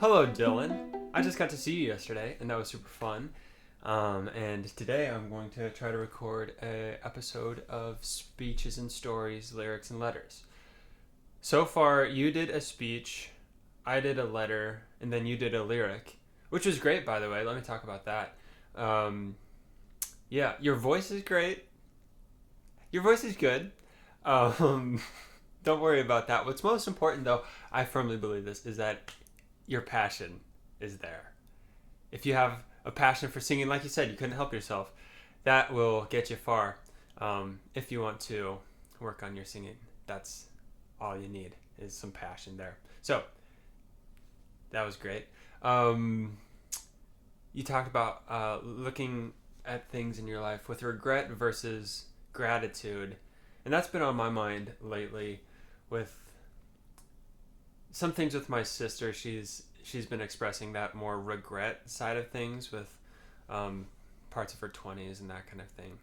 Hello, Dylan. I just got to see you yesterday, and that was super fun. And today I'm going to try to record a episode of Speeches and Stories, Lyrics and Letters. So far, you did a speech, I did a letter, and then you did a lyric, which was great, by the way. Let me talk about that. Yeah, your voice is great. Your voice is good. Um, don't worry about that. What's most important, though, I firmly believe this, is that your passion is there. If you have a passion for singing, like you said, you couldn't help yourself, that will get you far. If you want to work on your singing, that's all you need is some passion there. So, that was great. You talked about looking at things in your life with regret versus gratitude. And that's been on my mind lately with some things with my sister. She's been expressing that more regret side of things with parts of her 20s and that kind of thing.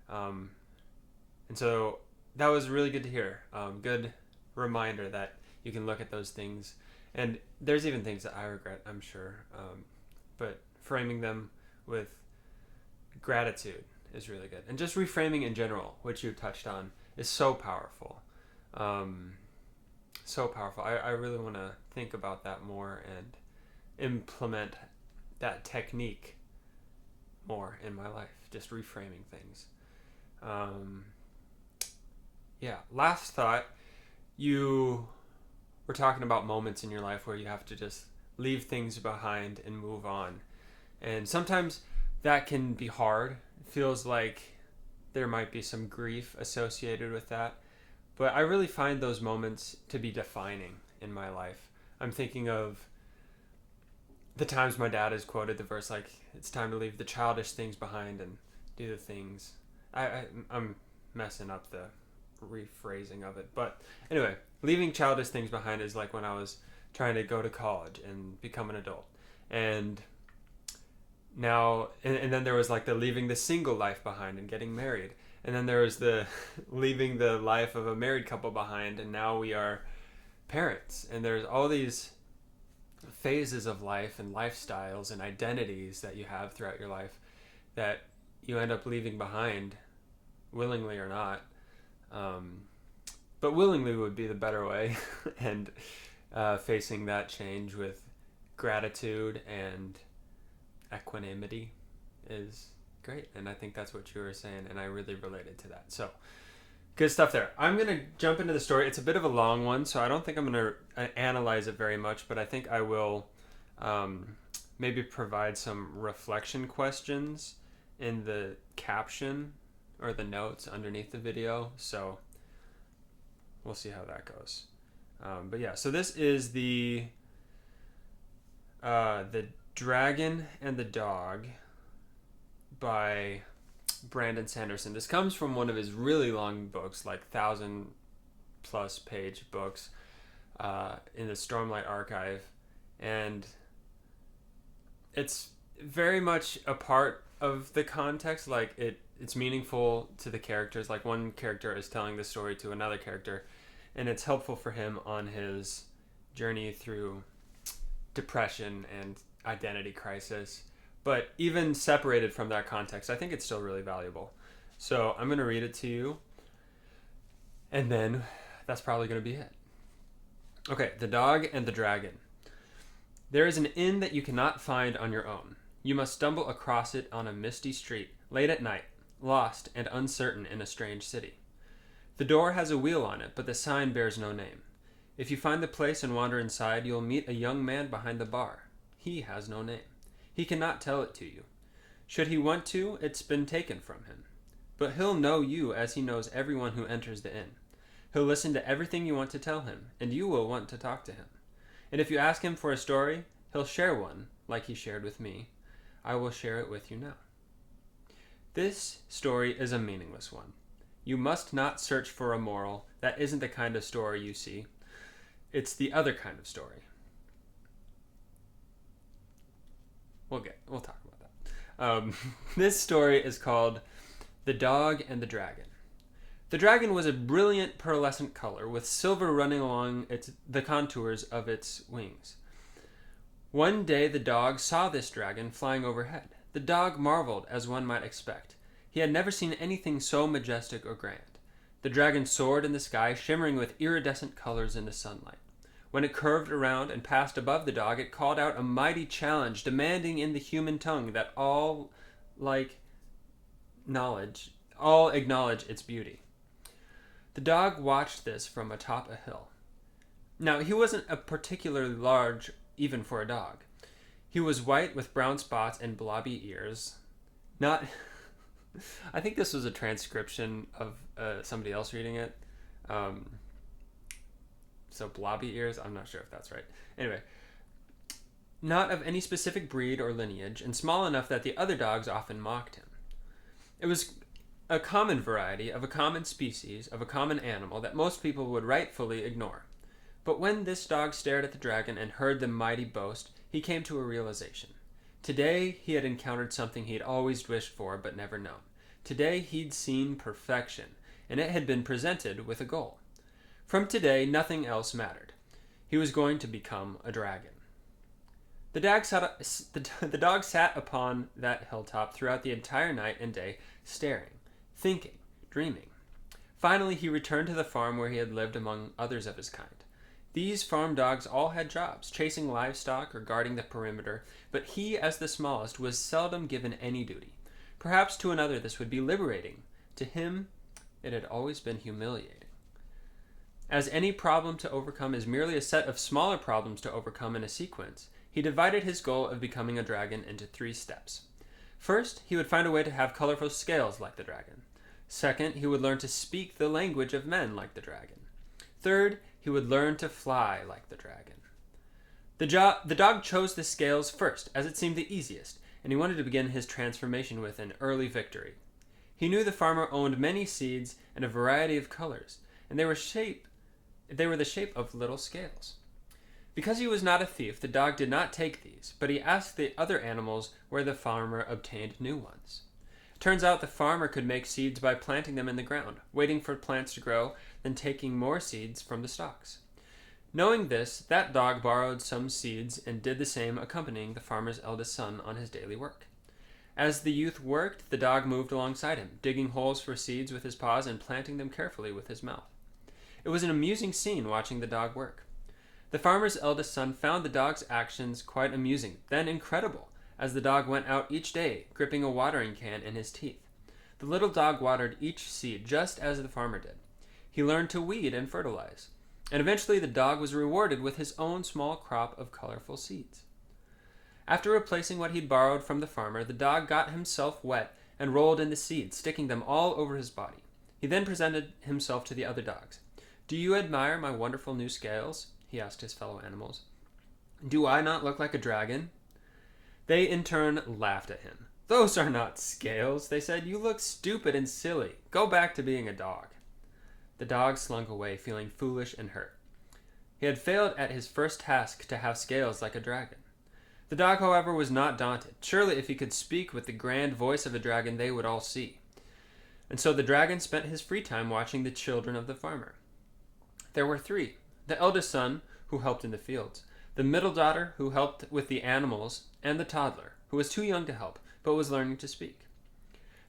And so that was really good to hear. Good reminder that you can look at those things. And there's even things that I regret, I'm sure. But framing them with gratitude is really good. And just reframing in general, which you touched on, is so powerful. So powerful. I really want to think about that more and implement that technique more in my life. Just reframing things. Yeah. Last thought, you were talking about moments in your life where you have to just leave things behind and move on. And sometimes that can be hard. It feels like there might be some grief associated with that. But I really find those moments to be defining in my life. I'm thinking of the times my dad has quoted the verse, like, it's time to leave the childish things behind and do the things. I'm messing up the rephrasing of it. But anyway, leaving childish things behind is like when I was trying to go to college and become an adult. And now, and then there was like the leaving the single life behind and getting married. And then there was the leaving the life of a married couple behind, and now we are parents. And there's all these phases of life and lifestyles and identities that you have throughout your life that you end up leaving behind, willingly or not. But willingly would be the better way, and facing that change with gratitude and equanimity is great. And I think that's what you were saying, and I really related to that. So good stuff there. I'm going to jump into the story. It's a bit of a long one, so I don't think I'm going to analyze it very much, but I think I will maybe provide some reflection questions in the caption or the notes underneath the video. So we'll see how that goes. But yeah, so this is the Dragon and the Dog by Brandon Sanderson. This comes from one of his really long books, like 1,000+ page books in the Stormlight Archive. And it's very much a part of the context. Like it's meaningful to the characters. Like one character is telling the story to another character, and it's helpful for him on his journey through depression and identity crisis. But even separated from that context, I think it's still really valuable. So I'm going to read it to you, and then that's probably going to be it. Okay, The Dog and the Dragon. There is an inn that you cannot find on your own. You must stumble across it on a misty street, late at night, lost and uncertain in a strange city. The door has a wheel on it, but the sign bears no name. If you find the place and wander inside, you'll meet a young man behind the bar. He has no name. He cannot tell it to you. Should he want to, it's been taken from him. But he'll know you as he knows everyone who enters the inn. He'll listen to everything you want to tell him, and you will want to talk to him. And if you ask him for a story, he'll share one, like he shared with me. I will share it with you now. This story is a meaningless one. You must not search for a moral. That isn't the kind of story you see. It's the other kind of story. We'll talk about that. This story is called The Dog and the Dragon. The dragon was a brilliant pearlescent color with silver running along the contours of its wings. One day the dog saw this dragon flying overhead. The dog marveled, as one might expect. He had never seen anything so majestic or grand. The dragon soared in the sky, shimmering with iridescent colors in the sunlight. When it curved around and passed above the dog, it called out a mighty challenge, demanding in the human tongue that all acknowledge its beauty. The dog watched this from atop a hill. Now, he wasn't a particularly large, even for a dog. He was white with brown spots and blobby ears. Not... I think this was a transcription of somebody else reading it. So blobby ears, I'm not sure if that's right. Anyway, not of any specific breed or lineage, and small enough that the other dogs often mocked him. It was a common variety of a common species of a common animal that most people would rightfully ignore. But when this dog stared at the dragon and heard the mighty boast, he came to a realization. Today he had encountered something he'd always wished for but never known. Today he'd seen perfection, and it had been presented with a goal. From today, nothing else mattered. He was going to become a dragon. The dog sat upon that hilltop throughout the entire night and day, staring, thinking, dreaming. Finally, he returned to the farm where he had lived among others of his kind. These farm dogs all had jobs, chasing livestock or guarding the perimeter, but he, as the smallest, was seldom given any duty. Perhaps to another this would be liberating. To him, it had always been humiliating. As any problem to overcome is merely a set of smaller problems to overcome in a sequence, he divided his goal of becoming a dragon into 3 steps. First, he would find a way to have colorful scales like the dragon. Second, he would learn to speak the language of men like the dragon. Third, he would learn to fly like the dragon. The dog chose the scales first, as it seemed the easiest, and he wanted to begin his transformation with an early victory. He knew the farmer owned many seeds and a variety of colors, and they were the shape of little scales. Because he was not a thief, the dog did not take these, but he asked the other animals where the farmer obtained new ones. Turns out the farmer could make seeds by planting them in the ground, waiting for plants to grow, then taking more seeds from the stalks. Knowing this, that dog borrowed some seeds and did the same, accompanying the farmer's eldest son on his daily work. As the youth worked, the dog moved alongside him, digging holes for seeds with his paws and planting them carefully with his mouth. It was an amusing scene watching the dog work. The farmer's eldest son found the dog's actions quite amusing, then incredible, as the dog went out each day, gripping a watering can in his teeth. The little dog watered each seed just as the farmer did. He learned to weed and fertilize, and eventually the dog was rewarded with his own small crop of colorful seeds. After replacing what he'd borrowed from the farmer, the dog got himself wet and rolled in the seeds, sticking them all over his body. He then presented himself to the other dogs. "Do you admire my wonderful new scales?" he asked his fellow animals. "Do I not look like a dragon?" They in turn laughed at him. "Those are not scales," they said. "You look stupid and silly. Go back to being a dog." The dog slunk away, feeling foolish and hurt. He had failed at his first task to have scales like a dragon. The dog, however, was not daunted. Surely if he could speak with the grand voice of a dragon, they would all see. And so the dragon spent his free time watching the children of the farmer. There were 3. The eldest son, who helped in the fields, the middle daughter, who helped with the animals, and the toddler, who was too young to help, but was learning to speak.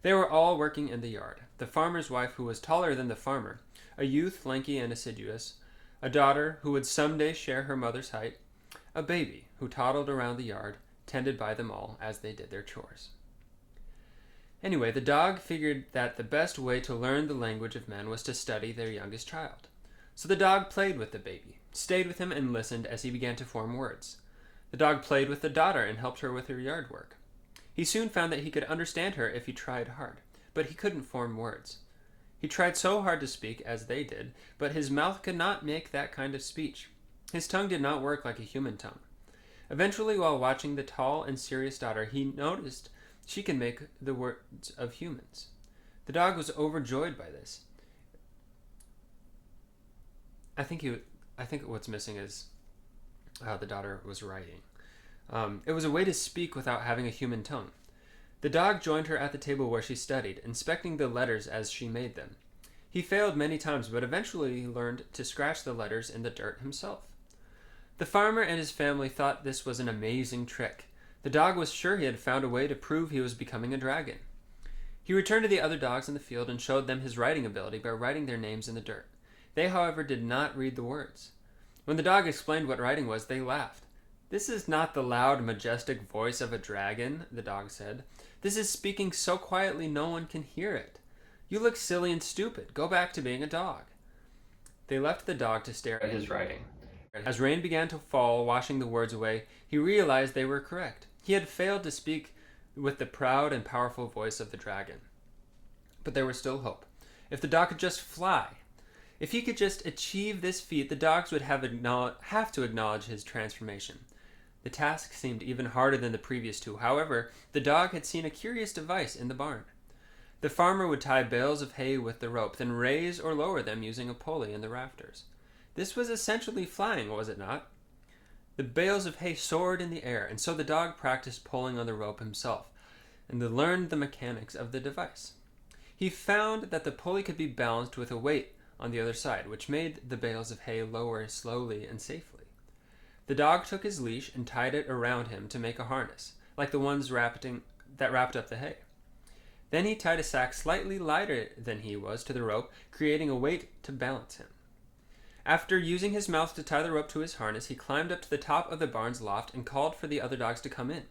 They were all working in the yard. The farmer's wife, who was taller than the farmer, a youth lanky and assiduous, a daughter who would someday share her mother's height, a baby who toddled around the yard, tended by them all as they did their chores. Anyway, the dog figured that the best way to learn the language of men was to study their youngest child. So the dog played with the baby, stayed with him, and listened as he began to form words. The dog played with the daughter and helped her with her yard work. He soon found that he could understand her if he tried hard, but he couldn't form words. He tried so hard to speak as they did, but his mouth could not make that kind of speech. His tongue did not work like a human tongue. Eventually, while watching the tall and serious daughter, he noticed she could make the words of humans. The dog was overjoyed by this. I think what's missing is the daughter was writing. It was a way to speak without having a human tongue. The dog joined her at the table where she studied, inspecting the letters as she made them. He failed many times, but eventually he learned to scratch the letters in the dirt himself. The farmer and his family thought this was an amazing trick. The dog was sure he had found a way to prove he was becoming a dragon. He returned to the other dogs in the field and showed them his writing ability by writing their names in the dirt. They, however, did not read the words. When the dog explained what writing was, they laughed. "This is not the loud, majestic voice of a dragon," the dog said. "This is speaking so quietly no one can hear it. You look silly and stupid. Go back to being a dog." They left the dog to stare at his writing. As rain began to fall, washing the words away, he realized they were correct. He had failed to speak with the proud and powerful voice of the dragon. But there was still hope. If the dog could just fly, if he could just achieve this feat, the dogs would have to acknowledge his transformation. The task seemed even harder than the previous two. However, the dog had seen a curious device in the barn. The farmer would tie bales of hay with the rope, then raise or lower them using a pulley in the rafters. This was essentially flying, was it not? The bales of hay soared in the air, and so the dog practiced pulling on the rope himself, and learned the mechanics of the device. He found that the pulley could be balanced with a weight on the other side, which made the bales of hay lower slowly and safely. The dog took his leash and tied it around him to make a harness, like the ones that wrapped up the hay. Then he tied a sack slightly lighter than he was to the rope, creating a weight to balance him. After using his mouth to tie the rope to his harness, he climbed up to the top of the barn's loft and called for the other dogs to come in.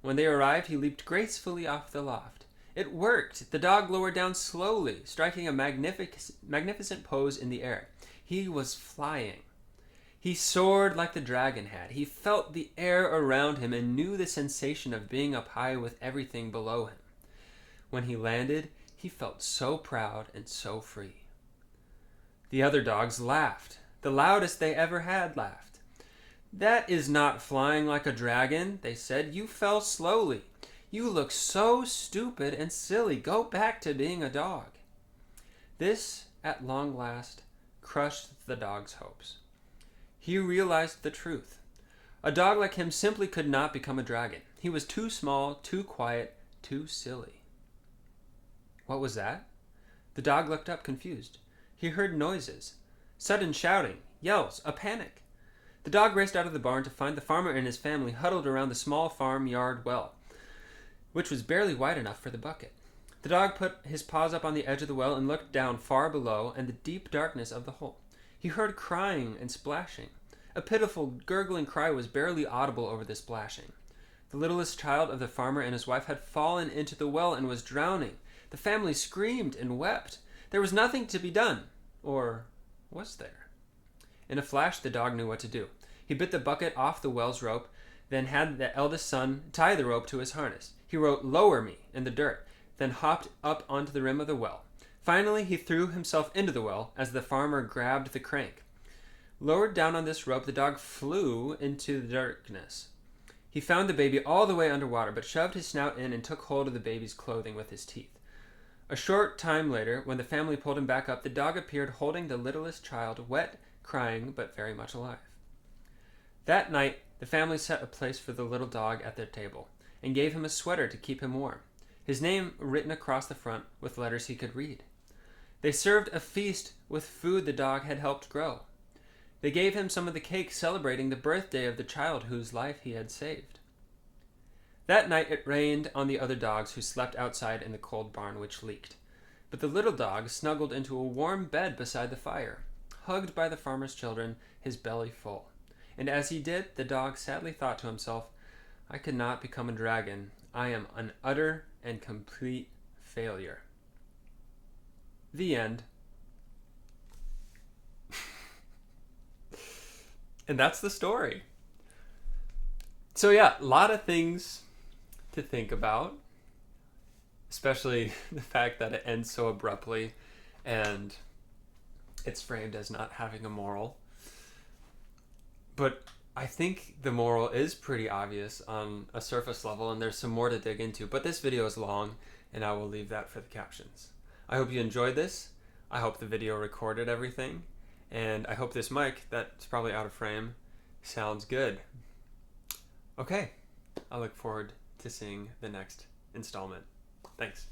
When they arrived, he leaped gracefully off the loft. It worked! The dog lowered down slowly, striking a magnificent pose in the air. He was flying. He soared like the dragon had. He felt the air around him and knew the sensation of being up high with everything below him. When he landed, he felt so proud and so free. The other dogs laughed, the loudest they ever had laughed. "That is not flying like a dragon," they said. "You fell slowly. You look so stupid and silly. Go back to being a dog." This, at long last, crushed the dog's hopes. He realized the truth. A dog like him simply could not become a dragon. He was too small, too quiet, too silly. What was that? The dog looked up, confused. He heard noises, sudden shouting, yells, a panic. The dog raced out of the barn to find the farmer and his family huddled around the small farmyard well, which was barely wide enough for the bucket. The dog put his paws up on the edge of the well and looked down far below and the deep darkness of the hole. He heard crying and splashing. A pitiful, gurgling cry was barely audible over the splashing. The littlest child of the farmer and his wife had fallen into the well and was drowning. The family screamed and wept. There was nothing to be done. Or was there? In a flash, the dog knew what to do. He bit the bucket off the well's rope, then had the eldest son tie the rope to his harness. He wrote, "Lower me," in the dirt, then hopped up onto the rim of the well. Finally, he threw himself into the well as the farmer grabbed the crank. Lowered down on this rope, the dog flew into the darkness. He found the baby all the way underwater, but shoved his snout in and took hold of the baby's clothing with his teeth. A short time later, when the family pulled him back up, the dog appeared holding the littlest child, wet, crying, but very much alive. That night, the family set a place for the little dog at their table, and gave him a sweater to keep him warm, his name written across the front with letters he could read. They served a feast with food the dog had helped grow. They gave him some of the cake celebrating the birthday of the child whose life he had saved. That night it rained on the other dogs who slept outside in the cold barn which leaked. But the little dog snuggled into a warm bed beside the fire, hugged by the farmer's children, his belly full. And as he did, the dog sadly thought to himself, "I could not become a dragon. I am an utter and complete failure." The end. And that's the story. So yeah, a lot of things to think about, especially the fact that it ends so abruptly and it's framed as not having a moral. But I think the moral is pretty obvious on a surface level, and there's some more to dig into. But this video is long, and I will leave that for the captions. I hope you enjoyed this. I hope the video recorded everything. And I hope this mic, that's probably out of frame, sounds good. Okay, I look forward to seeing the next installment. Thanks.